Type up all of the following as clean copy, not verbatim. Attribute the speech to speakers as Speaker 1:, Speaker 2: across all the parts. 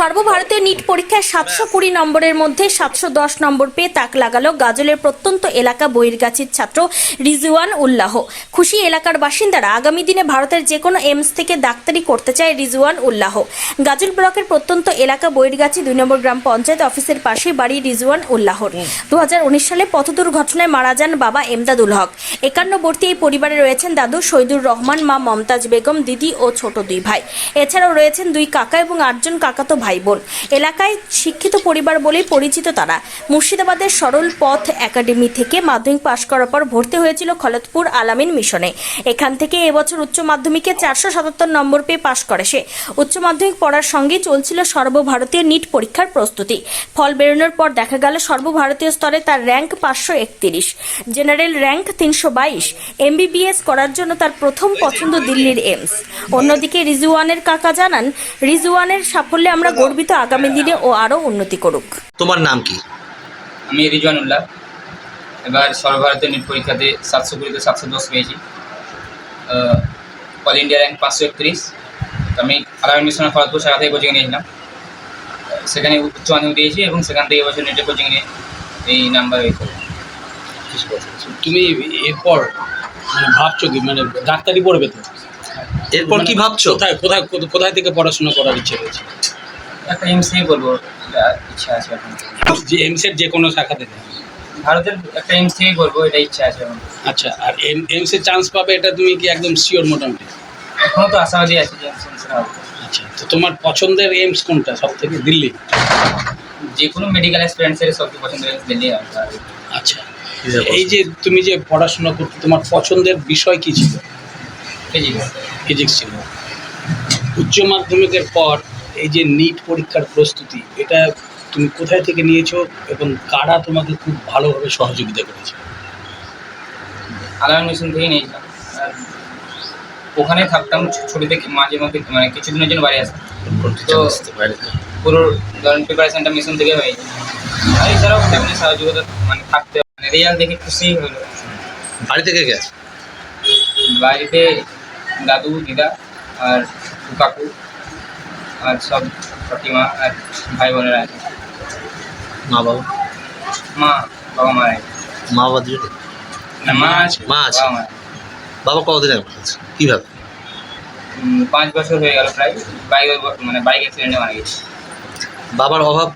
Speaker 1: সর্বভারতীয় নিট পরীক্ষায় 720 নম্বরের মধ্যে 710 নম্বর পেয়ে তাক লাগালো গাজলের প্রত্যন্ত এলাকা বহিরগাছির ছাত্র রিজওয়ান উল্লাহ। খুশি এলাকার বাসিন্দারা। আগামী দিনে ভারতের যে কোনো এইমস থেকে ডাক্তারি করতে চায় রিজওয়ান উল্লাহ। গাজল ব্লকের প্রত্যন্ত এলাকা বহিরগাছি 2 নম্বর গ্রাম পঞ্চায়েত অফিসের পাশে বাড়ি রিজওয়ান উল্লাহর। 2019 সালে পথ দুর্ঘটনায় মারা যান বাবা এমদাদুল হক। 51 বর্তী এই পরিবারে রয়েছেন দাদু শহীদুর রহমান, মা মমতাজ বেগম, দিদি ও ছোট 2 ভাই। এছাড়াও রয়েছেন 2 কাকা এবং 8 জন কাকাতো ভাই বোন। এলাকায় শিক্ষিত পরিবার বলেই পরিচিত তারা। মুর্শিদাবাদের সরল পথ একাডেমি থেকে মাধ্যমিক পাশ করার পর ভর্তি হয়েছিল খলতপুর আলামিন মিশনে। এখান থেকে এবছর উচ্চ মাধ্যমিকে 477 নম্বর পেয়ে পাশ করে সে। উচ্চ মাধ্যমিক পড়ার সঙ্গে চলছিল সর্বভারতীয় নিট পরীক্ষার প্রস্তুতি। ফল বেরোনোর পর দেখা গেল সর্বভারতীয় স্তরে তার র্যাঙ্ক 531, জেনারেল র্যাঙ্ক 322। MBBS করার জন্য তার প্রথম পছন্দ দিল্লির এইমস। অন্যদিকে রিজওয়ানের কাকা জানান, রিজওয়ানের সাফল্যে আমরা গর্বিত, আগামী দিনে ও আরও উন্নতি করুক।
Speaker 2: তোমার নাম কি?
Speaker 3: আমি রিজওয়ান উল্লাহ। এবার সর্বভারতীয় নিট পরীক্ষাতে 720 তে 710 পেয়েছি। All India rank 531। তো আমি আলামিন মিশনের খড়গপুর শাখা থেকে কোচিং নিয়েছিলাম। সেখানে উচ্চ মাধ্যমিক দিয়েছি এবং সেখান থেকে এবছর নেটের কোচিং নিয়ে এই নাম্বার হয়েছে।
Speaker 4: তুমি এরপর ভাবছো কি, মানে ডাক্তারি পড়বে তো?
Speaker 2: এরপর কি ভাবছো?
Speaker 4: কোথায় থেকে পড়াশোনা করার ইচ্ছে রয়েছে?
Speaker 3: একটা এইমস নিয়ে করবো ইচ্ছা আছে এখন।
Speaker 4: যে এমসের যে কোনো শাখা থেকে?
Speaker 3: ভারতের একটা এইমস থেকেই করবো, এটা ইচ্ছা আছে এখন।
Speaker 4: আচ্ছা, আর এমসের চান্স পাবে এটা তুমি কি একদম শিওর মোটামুটি?
Speaker 3: এখনও তো আশাবাদী আছে যে এইমস হবে।
Speaker 4: আচ্ছা, তো তোমার পছন্দের এইমস কোনটা সব থেকে? দিল্লি?
Speaker 3: যে কোনো মেডিকেল স্টুডেন্টসের সবচেয়ে পছন্দের দিল্লি হবে।
Speaker 4: আচ্ছা, এই যে তুমি যে পড়াশোনা করতে, তোমার পছন্দের বিষয় কি ছিল? ফিজিক্স ছিল। উচ্চ মাধ্যমিকের পর এই যে নিট পরীক্ষার প্রস্তুতি, এটা তুমি কোথায় থেকে নিয়েছো এবং কারা তোমাকে খুব ভালোভাবে সহযোগিতা করেছে?
Speaker 3: আলামিন মিশন থেকে নিয়েছিলাম। আর ওখানে থাকতাম ছুটি থেকে, মাঝে মধ্যে মানে কিছুদিনের জন্য বাড়ি আসতাম। তো পুরো ধরেন প্রিপারেশনটা মিশন থেকে হয়েছে। আর এছাড়াও ফ্যামিলির সহযোগিতা মানে থাকতে, মানে রেজাল্ট দেখে খুশি হলো।
Speaker 2: বাড়ি থেকে গেছে?
Speaker 3: বাড়িতে দাদু, দিদা আর কাকু আর সব কাকিমা আর ভাই বোনেরা আছে।
Speaker 2: মা বাবা?
Speaker 3: বাবা মারা গেছে।
Speaker 2: মা বাবা দুজনে?
Speaker 3: না, মা আছে। বাবা মারা।
Speaker 2: বাবা কতদিন আগে মারা গেছে? কিভাবে?
Speaker 3: 5 বছর হয়ে গেল প্রায়। বাইক অ্যাক্সিডেন্টে মারা গেছে।
Speaker 2: বাবার অভাব?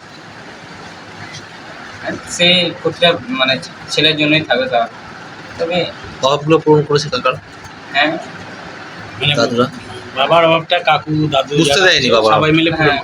Speaker 3: সে প্রতিটা মানে ছেলের জন্যই থাকবে তার, তবে
Speaker 2: অভাবগুলো পূরণ করেছে কাকার?
Speaker 3: হ্যাঁ,
Speaker 4: মানে
Speaker 2: দাদুরা?
Speaker 4: বাবার অভাবটা কাকু দাদু
Speaker 2: বুঝতে দেয়নি বাবা?
Speaker 4: সবাই মিলে পূরণ
Speaker 3: হ্যাঁ।